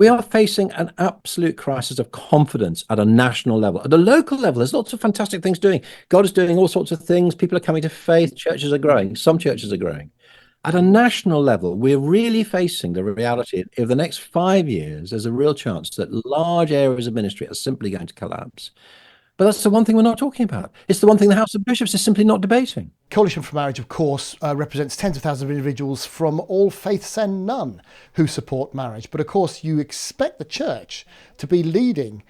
We are facing an absolute crisis of confidence at a national level. At a local level, there's lots of fantastic things doing. God is doing all sorts of things. People are coming to faith. Churches are growing. Some churches are growing. At a national level, we're really facing the reality of the next 5 years, there's a real chance that large areas of ministry are simply going to collapse. But that's the one thing we're not talking about. It's the one thing the House of Bishops is simply not debating. Coalition for Marriage, of course, represents tens of thousands of individuals from all faiths and none who support marriage. But of course, you expect the church to be leading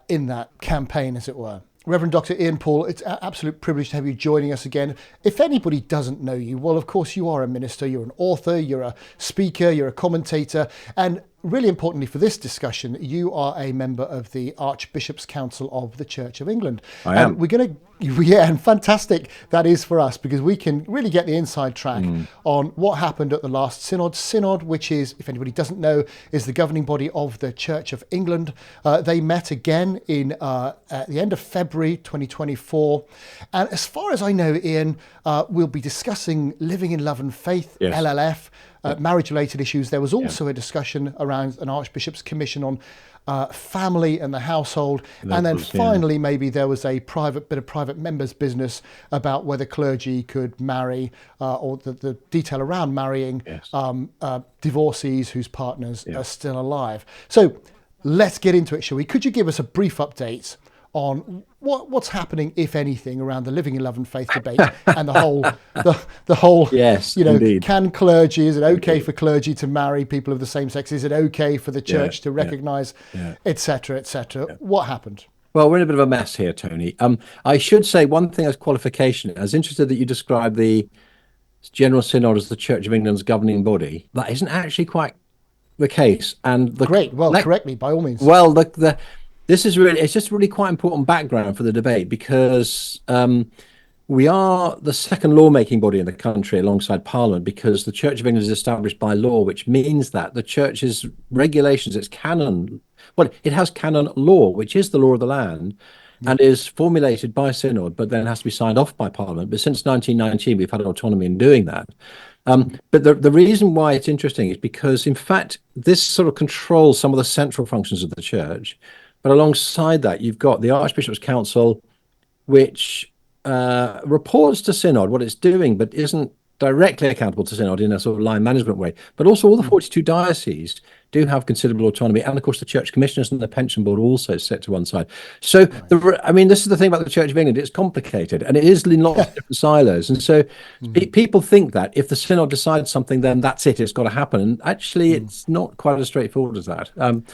in that campaign, as it were. Reverend Dr. Ian Paul, it's an absolute privilege to have you joining us again. If anybody doesn't know you, well, of course, you are a minister, you're an author, you're a speaker, you're a commentator, and really importantly for this discussion, you are a member of the Archbishop's Council of the Church of England. I am. And we're going to, yeah, and fantastic that is for us, because we can really get the inside track on what happened at the last synod. Synod, which is, if anybody doesn't know, is the governing body of the Church of England. They met again in at the end of February 2024. And as far as I know, Ian, we'll be discussing Living in Love and Faith, Yes. LLF, marriage-related issues. There was also a discussion around an Archbishop's Commission on family and the household. And then finally, maybe there was a bit of private members' business about whether clergy could marry or the detail around marrying divorcees whose partners are still alive. So let's get into it, shall we? Could you give us a brief update on what's happening, if anything, around the Living in Love and Faith debate and the whole Yes, you know, indeed. can clergy, is it okay for clergy to marry people of the same sex? Is it okay for the church to recognise, et cetera, et cetera? What happened? Well, we're in a bit of a mess here, Tony. I should say one thing as qualification. I was interested that you described the General Synod as the Church of England's governing body. That isn't actually quite the case. And Great. Well, correct me by all means. Well, this is really, it's just really quite important background for the debate, because we are the second lawmaking body in the country alongside Parliament, because the Church of England is established by law, which means that the church's regulations, its canon, well, it has canon law, which is the law of the land, and is formulated by synod, but then has to be signed off by Parliament. But since 1919, we've had autonomy in doing that. But the reason why it's interesting is because, in fact, this sort of controls some of the central functions of the church. But alongside that, you've got the Archbishop's Council, which reports to Synod what it's doing, but isn't directly accountable to Synod in a sort of line management way. But also all the 42 dioceses do have considerable autonomy. And of course, the Church Commissioners and the Pension Board also sit to one side. So, I mean, this is the thing about the Church of England. It's complicated, and it is in lots of different silos. And so people think that if the Synod decides something, then that's it, it's got to happen. And actually, it's not quite as straightforward as that. And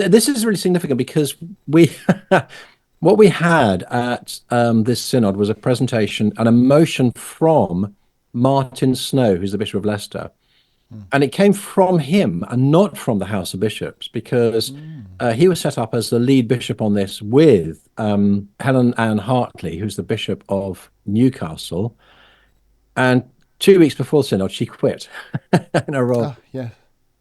this is really significant, because what we had at this Synod was a presentation and a motion from Martin Snow, who's the Bishop of Leicester. And it came from him and not from the House of Bishops, because he was set up as the lead bishop on this with Helen Ann Hartley, who's the Bishop of Newcastle. And 2 weeks before Synod, she quit in a role.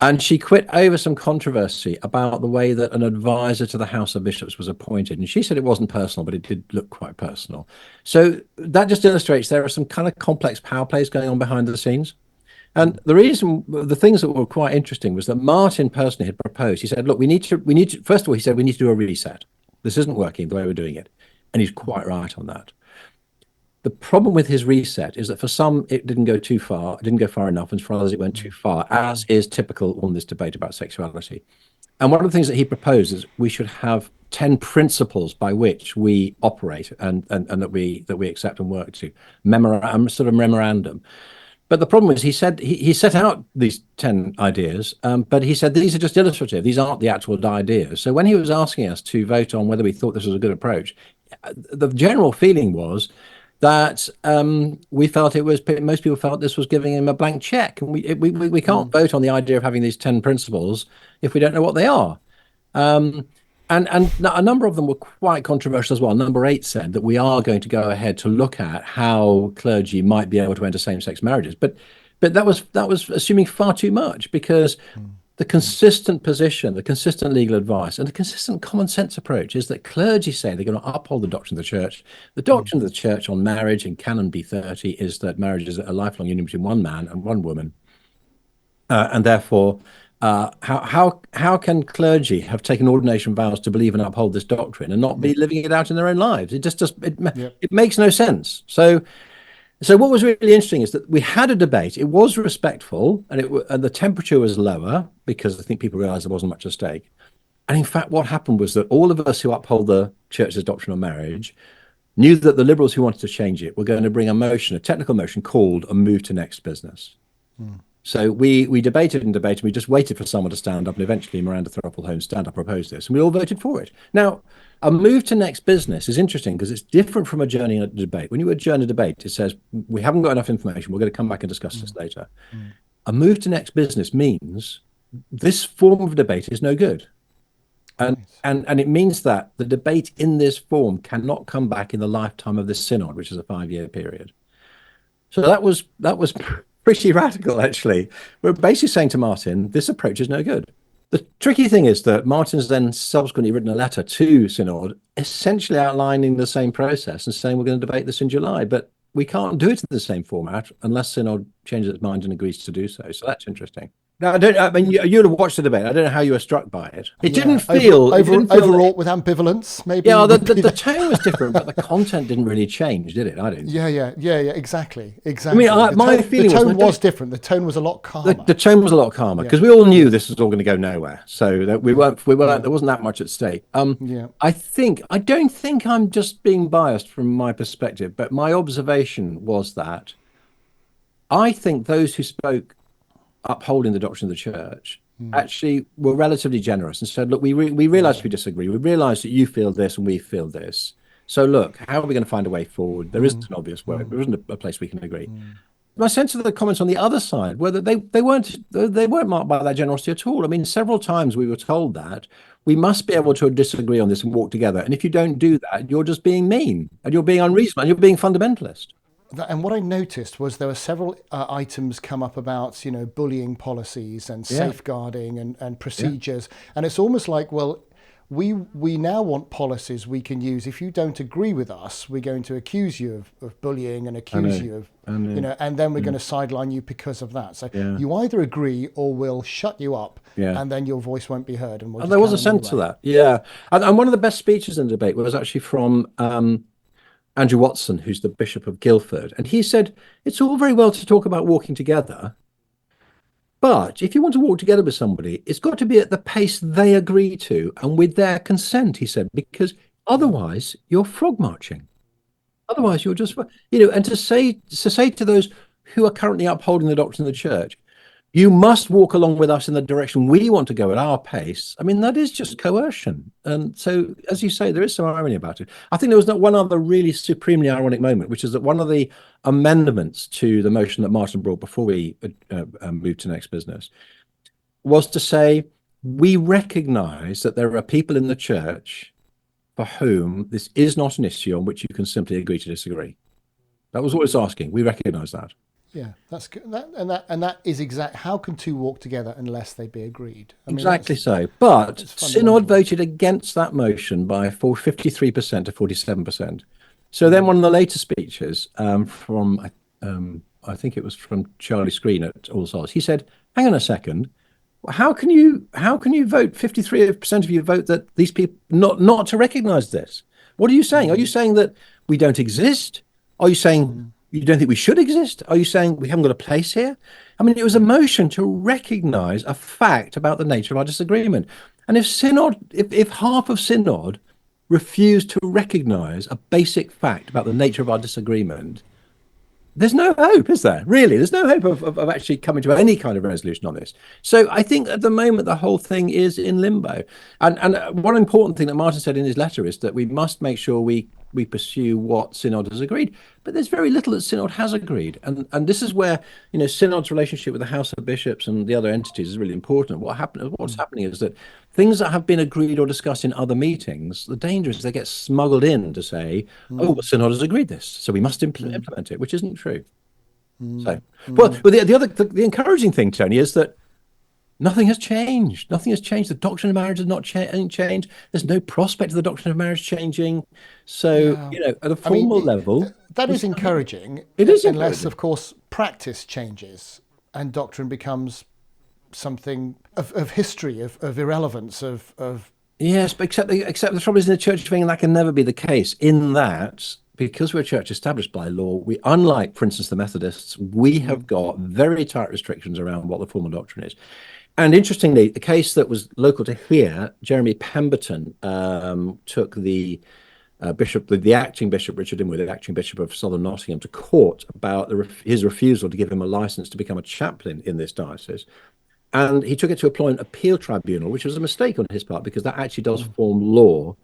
And she quit over some controversy about the way that an advisor to the House of Bishops was appointed. And she said it wasn't personal, but it did look quite personal. So that just illustrates there are some kind of complex power plays going on behind the scenes. And the things that were quite interesting was that Martin personally had proposed. He said, look, we need to, first of all, he said, we need to do a reset. This isn't working the way we're doing it. And he's quite right on that. The problem with his reset is that for some, it didn't go too far. It didn't go far enough. And for others, it went too far, as is typical on this debate about sexuality. And one of the things that he proposed is we should have 10 principles by which we operate and that we accept and work to. Sort of memorandum. But the problem is, he said he set out these 10 ideas, but he said these are just illustrative. These aren't the actual ideas. So when he was asking us to vote on whether we thought this was a good approach, the general feeling was that we felt most people felt this was giving him a blank check. And we can't vote on the idea of having these 10 principles if we don't know what they are. And a number of them were quite controversial as well. Number 8 said that we are going to go ahead to look at how clergy might be able to enter same-sex marriages. But that was assuming far too much, because the consistent position, the consistent legal advice, and the consistent common sense approach is that clergy say they're going to uphold the doctrine of the church. The doctrine of the church on marriage in Canon B30 is that marriage is a lifelong union between one man and one woman. And therefore, how can clergy have taken ordination vows to believe and uphold this doctrine and not be living it out in their own lives? It just Yep. it makes no sense. So what was really interesting is that we had a debate. It was respectful, and the temperature was lower because I think people realised there wasn't much at stake. And in fact, what happened was that all of us who uphold the church's doctrine of marriage knew that the liberals who wanted to change it were going to bring a technical motion called a move to next business. So we debated and debated. We just waited for someone to stand up, and eventually Miranda Thruple-Holmes stand up, proposed this, and we all voted for it. Now, a move to next business is interesting because it's different from adjourning a debate. When you adjourn a debate, it says we haven't got enough information. We're going to come back and discuss this later. A move to next business means this form of debate is no good. And it means that the debate in this form cannot come back in the lifetime of this synod, which is a 5-year period. So that was pretty radical, actually. We're basically saying to Martin, this approach is no good. The tricky thing is that Martin's then subsequently written a letter to synod, essentially outlining the same process and saying we're going to debate this in July, but we can't do it in the same format unless synod changes its mind and agrees to do so. So that's interesting. Now, I mean, you'd have watched the debate. I don't know how you were struck by it. It didn't feel overwrought with ambivalence, maybe. Yeah, the tone was different, but the content didn't really change, did it? I didn't. Yeah, exactly. I mean, my feeling was the tone was different. The tone was a lot calmer. The tone was a lot calmer because we all knew this was all going to go nowhere. So that we weren't. There wasn't that much at stake. I don't think I'm just being biased from my perspective, but my observation was that I think those who spoke upholding the doctrine of the church actually were relatively generous and said, look, we realize we disagree. We realize that you feel this and we feel this. So look, how are we going to find a way forward? There isn't an obvious way. There isn't a place we can agree. My sense of the comments on the other side were that they weren't marked by that generosity at all. I mean, several times we were told that we must be able to disagree on this and walk together. And if you don't do that, you're just being mean and you're being unreasonable and you're being fundamentalist. And what I noticed was there were several items come up about, bullying policies and safeguarding and procedures. And it's almost like, well, we now want policies we can use. If you don't agree with us, we're going to accuse you of bullying and accuse you of, and then we're going to sideline you because of that. So you either agree or we'll shut you up and then your voice won't be heard. And there was a sense to that. Yeah. And one of the best speeches in the debate was actually from Andrew Watson, who's the Bishop of Guildford. And he said, it's all very well to talk about walking together, but if you want to walk together with somebody, it's got to be at the pace they agree to and with their consent, he said, because otherwise you're frog marching. Otherwise you're just, and to say to those who are currently upholding the doctrine of the church, you must walk along with us in the direction we want to go at our pace. I mean, that is just coercion. And so, as you say, there is some irony about it. I think there was one other really supremely ironic moment, which is that one of the amendments to the motion that Martin brought before we moved to next business was to say, we recognize that there are people in the church for whom this is not an issue on which you can simply agree to disagree. That was what it's asking. We recognize that. Yeah, that's good. That is exact. How can two walk together unless they be agreed? Exactly so. But synod voted against that motion by 53% to 47%. So then one of the later speeches from, I think it was from Charlie Screen at All Souls, he said, hang on a second, how can you vote, 53% of you vote that these people not to recognize this? What are you saying? Are you saying that we don't exist? Are you saying you don't think we should exist? Are you saying we haven't got a place here? I mean, it was a motion to recognize a fact about the nature of our disagreement. And if half of synod refused to recognize a basic fact about the nature of our disagreement, there's no hope, is there? Really, there's no hope of actually coming to any kind of resolution on this. So I think at the moment, the whole thing is in limbo. And one important thing that Martin said in his letter is that we must make sure we pursue what synod has agreed, but there's very little that synod has agreed, and this is where synod's relationship with the House of Bishops and the other entities is really important. What's happening is that things that have been agreed or discussed in other meetings, the danger is they get smuggled in to say, oh, well, synod has agreed this, so we must implement it, which isn't true. So, well, the encouraging thing, Tony, is that nothing has changed. Nothing has changed. The doctrine of marriage has not changed. There's no prospect of the doctrine of marriage changing. So, at a formal level, that is encouraging. It is unless, of course, practice changes and doctrine becomes something of history, of irrelevance, of Yes, but except the trouble is in the Church of England that can never be the case. In that, because we're a church established by law, we, unlike, for instance, the Methodists, we have got very tight restrictions around what the formal doctrine is. And interestingly, the case that was local to here, Jeremy Pemberton took the bishop, the acting bishop, Richard Inwood, the acting bishop of Southern Nottingham, to court about his refusal to give him a license to become a chaplain in this diocese. And he took it to an appeal tribunal, which was a mistake on his part because that actually does form law.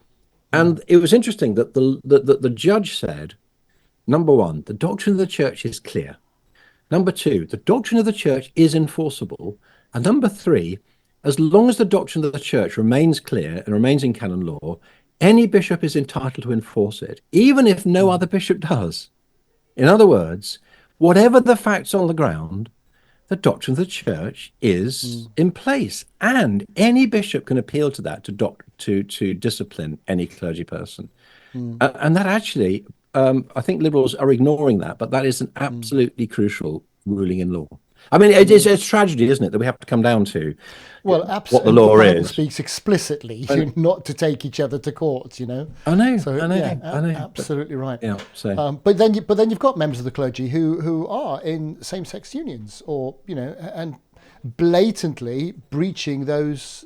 And it was interesting that the judge said, number one, the doctrine of the church is clear. Number two, the doctrine of the church is enforceable. And number three, as long as the doctrine of the church remains clear and remains in canon law, any bishop is entitled to enforce it, even if no other bishop does. In other words, whatever the facts on the ground, the doctrine of the church is in place, and any bishop can appeal to that to discipline any clergy person. And that actually, I think liberals are ignoring that, but that is an absolutely crucial ruling in law. I mean, it's tragedy, isn't it, that we have to come down to what the law Bible is. speaks explicitly not to take each other to court. You know. I know. So I know. yeah, I know. absolutely right. Yeah. So. But then you've got members of the clergy who are in same-sex unions, or and blatantly breaching those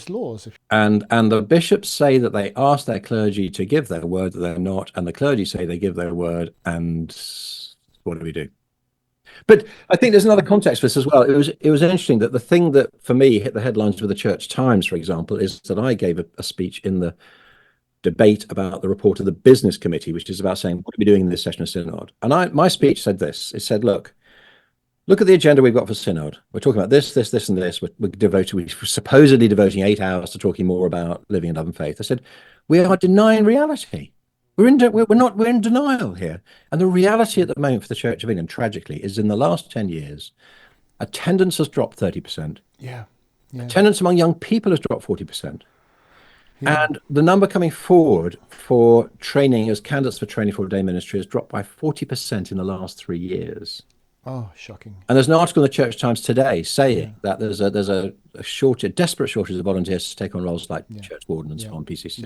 laws. And the bishops say that they ask their clergy to give their word, that they're not, and the clergy say they give their word, and what do we do? But I think there's another context for this as well. It was interesting that the thing that for me hit the headlines with the Church Times, for example, is that I gave a speech in the debate about the report of the Business Committee, which is about saying what are we doing in this session of Synod. And my speech said this. It said, look at the agenda we've got for Synod. We're talking about this, and this. We're supposedly devoting 8 hours to talking more about living in love and faith. I said, we are denying reality. We're in denial here. And the reality at the moment for the Church of England, tragically, is in the last 10 years, attendance has dropped 30%. Yeah. Attendance among young people has dropped 40%. Yeah. And the number coming forward for training as candidates for training for ordained ministry has dropped by 40% in the last 3 years. Oh, shocking. And there's an article in the Church Times today saying that there's a desperate shortage of volunteers to take on roles like church warden and so on, PCC.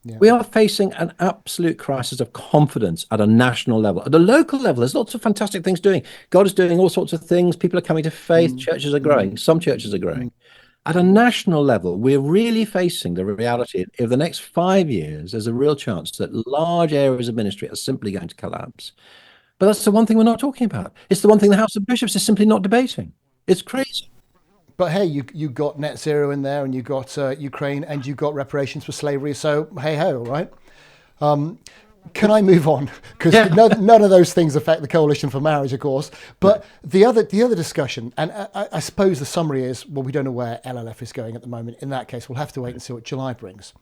Yeah. We are facing an absolute crisis of confidence at a national level. At the local level, there's lots of fantastic things doing. God is doing all sorts of things. People are coming to faith. Churches are growing. Some churches are growing. At a national level, we're really facing the reality of the next 5 years, there's a real chance that large areas of ministry are simply going to collapse. But that's the one thing we're not talking about. It's the one thing the House of Bishops is simply not debating. It's crazy. But hey, you got net zero in there, and you got Ukraine, and you got reparations for slavery. So hey ho, right? Can I move on? Because none of those things affect the Coalition for Marriage, of course. But the other discussion, and I suppose the summary is, well, we don't know where LLF is going at the moment. In that case, we'll have to wait and see what July brings.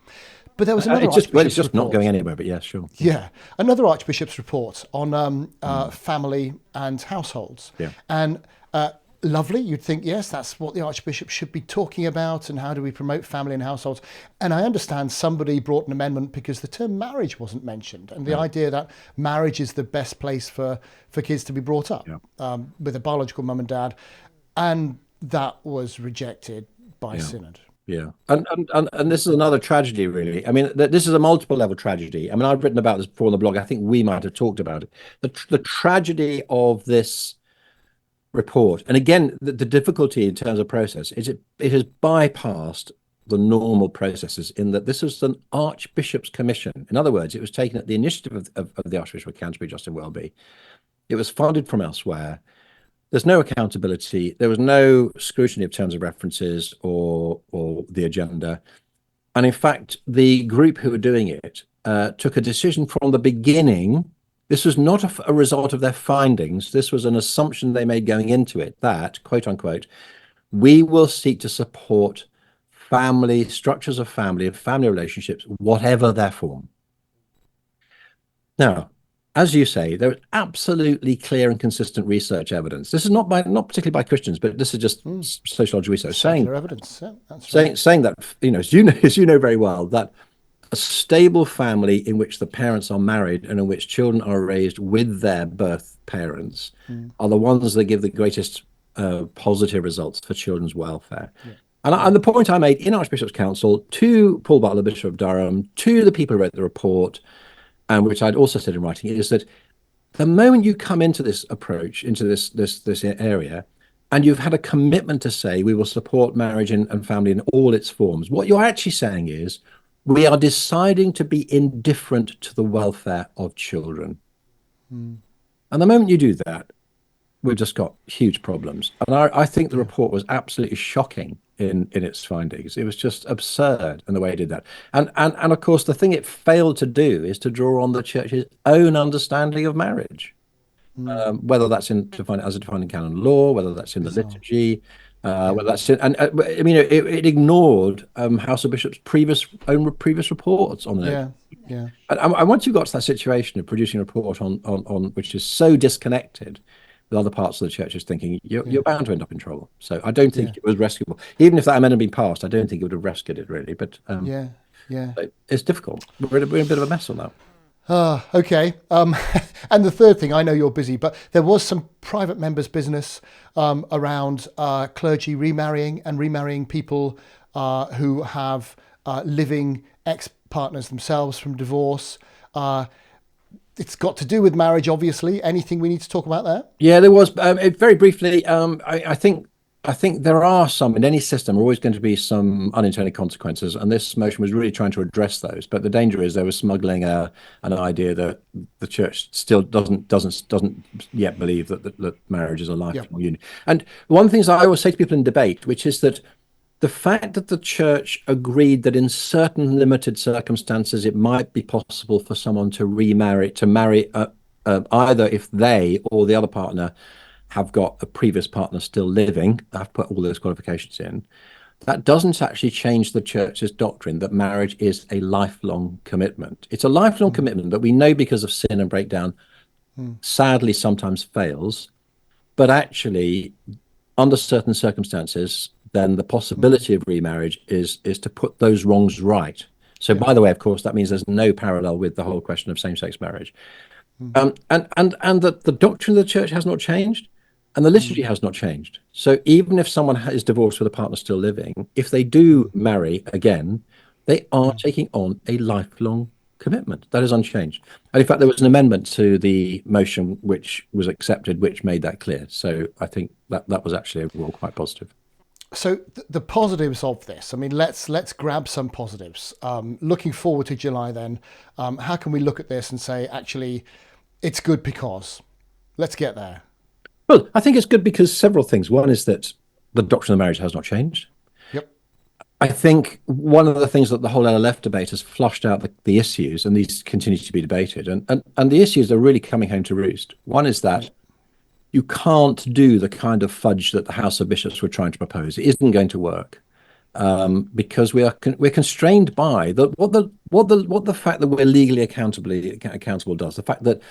But there was another it's just not going anywhere. But yeah, sure. Yeah, another Archbishop's report on family and households. Yeah. And lovely, you'd think, yes, that's what the Archbishop should be talking about, and how do we promote family and households. And I understand somebody brought an amendment because the term marriage wasn't mentioned, and the idea that marriage is the best place for kids to be brought up with a biological mum and dad, and that was rejected by Synod. Yeah, and this is another tragedy, really. I mean, this is a multiple level tragedy. I mean, I've written about this before on the blog. I think we might have talked about it. The tragedy of this report, and again, the difficulty in terms of process is it has bypassed the normal processes in that this was an Archbishop's Commission. In other words, it was taken at the initiative of the Archbishop of Canterbury, Justin Welby. It was funded from elsewhere. There's no accountability. There was no scrutiny of terms of references or the agenda. And in fact, the group who were doing it took a decision from the beginning. This was not a result of their findings. This was an assumption they made going into it that, quote unquote, we will seek to support family, structures of family and family relationships, whatever their form. Now, as you say, there is absolutely clear and consistent research evidence. This is not particularly by Christians, but this is just sociological research saying evidence. Yeah, that's right. saying that, as you know very well, that a stable family in which the parents are married and in which children are raised with their birth parents are the ones that give the greatest positive results for children's welfare. And the point I made in Archbishop's Council to Paul Butler, Bishop of Durham, to the people who wrote the report, and which I'd also said in writing, is that the moment you come into this approach, into this area, and you've had a commitment to say we will support marriage and family in all its forms, what you're actually saying is we are deciding to be indifferent to the welfare of children. And the moment you do that, we've just got huge problems. And I think the report was absolutely shocking in its findings. It was just absurd in the way it did that. And of course, the thing it failed to do is to draw on the church's own understanding of marriage, whether that's defined as a defined in canon law, whether that's in the liturgy, whether that's in, and I mean, it ignored House of Bishops' previous reports on it. And once you've got to that situation of producing a report on which is so disconnected with other parts of the church's thinking, you're bound to end up in trouble. So I don't think it was rescuable. Even if that amendment had been passed, I don't think it would have rescued it really. But it's difficult. We're in a bit of a mess on that. Okay. And the third thing, I know you're busy, but there was some private members' business around clergy remarrying people who have living ex-partners themselves from divorce. It's got to do with marriage, obviously. Anything we need to talk about there? Yeah, there was. Very briefly, I think there are some, in any system, always going to be some unintended consequences, and this motion was really trying to address those. But the danger is they were smuggling an idea that the church still doesn't yet believe that marriage is a lifelong union. And one of the things I always say to people in debate, which is that the fact that the church agreed that in certain limited circumstances it might be possible for someone to marry either if they or the other partner have got a previous partner still living, I've put all those qualifications in, that doesn't actually change the church's doctrine that marriage is a lifelong commitment. It's a lifelong commitment that we know because of sin and breakdown sadly sometimes fails, but actually under certain circumstances then the possibility of remarriage is to put those wrongs right. So by the way, of course, that means there's no parallel with the whole question of same-sex marriage. And that the doctrine of the church has not changed. And the liturgy has not changed. So even if someone is divorced with a partner still living, if they do marry again, they are taking on a lifelong commitment. That is unchanged. And in fact, there was an amendment to the motion which was accepted, which made that clear. So I think that was actually overall quite positive. So the positives of this, I mean, let's grab some positives. Looking forward to July then, how can we look at this and say, actually, it's good because? Let's get there. Well, I think it's good because several things. One is that the doctrine of marriage has not changed. Yep. I think one of the things that the whole LLF debate has flushed out the issues, and these continue to be debated, and the issues are really coming home to roost. One is that you can't do the kind of fudge that the House of Bishops were trying to propose. It isn't going to work because we're constrained by what the fact that we're legally accountable does. The fact that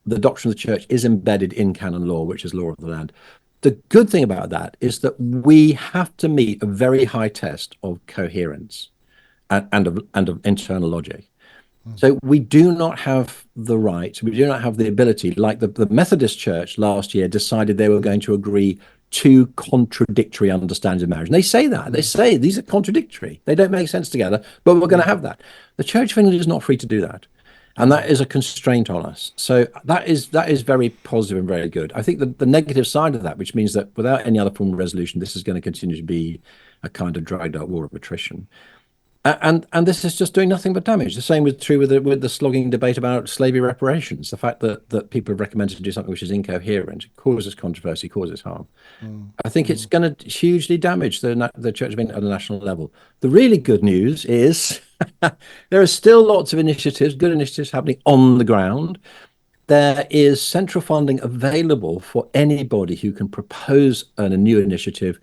the doctrine of the church is embedded in canon law, which is law of the land. The good thing about that is that we have to meet a very high test of coherence and of internal logic. So we do not have the right, we do not have the ability, like the Methodist Church last year decided they were going to agree two contradictory understandings of marriage. And they say that. They say these are contradictory. They don't make sense together, but we're going to have that. The Church of England is not free to do that. And that is a constraint on us. So that is very positive and very good. I think the negative side of that, which means that without any other form of resolution, this is going to continue to be a kind of dragged out war of attrition. And this is just doing nothing but damage. The same was true with the slogging debate about slavery reparations. The fact that people have recommended to do something which is incoherent causes controversy, causes harm. I think it's going to hugely damage the Church of England at a national level. The really good news is there are still lots of initiatives, good initiatives happening on the ground. There is central funding available for anybody who can propose a new initiative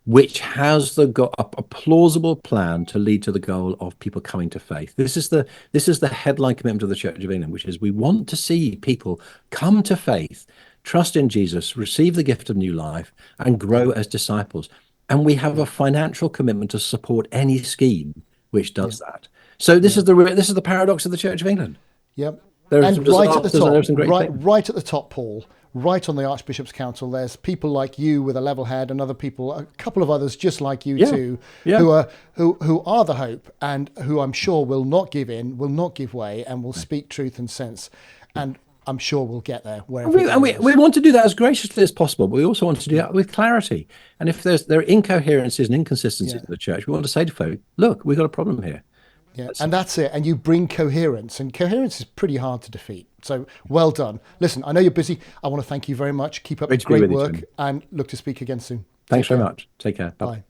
which has got a plausible plan to lead to the goal of people coming to faith. This is the headline commitment of the Church of England, which is we want to see people come to faith, trust in Jesus, receive the gift of new life, and grow as disciples. And we have a financial commitment to support any scheme which does that. So this is the paradox of the Church of England. Yep. There are And some right at the disasters and top, there are some great right, things. right at the top, Paul, right on the Archbishop's Council, there's people like you with a level head, and other people, a couple of others just like you Yeah, too, yeah. who are the hope, and who I'm sure will not give in, will not give way, and will speak truth and sense. And I'm sure we'll get there wherever it And goes. we want to do that as graciously as possible, but we also want to do that with clarity. And if there are incoherencies and inconsistencies Yeah. in the church, we want to say to folk, look, we've got a problem here. Yeah, and that's it. And you bring coherence, and coherence is pretty hard to defeat. So well done. Listen, I know you're busy. I want to thank you very much. Keep up the Great to be great with you, work, Tony. and look to speak again soon. Thanks Take very care. much. Take care. Bye. Bye.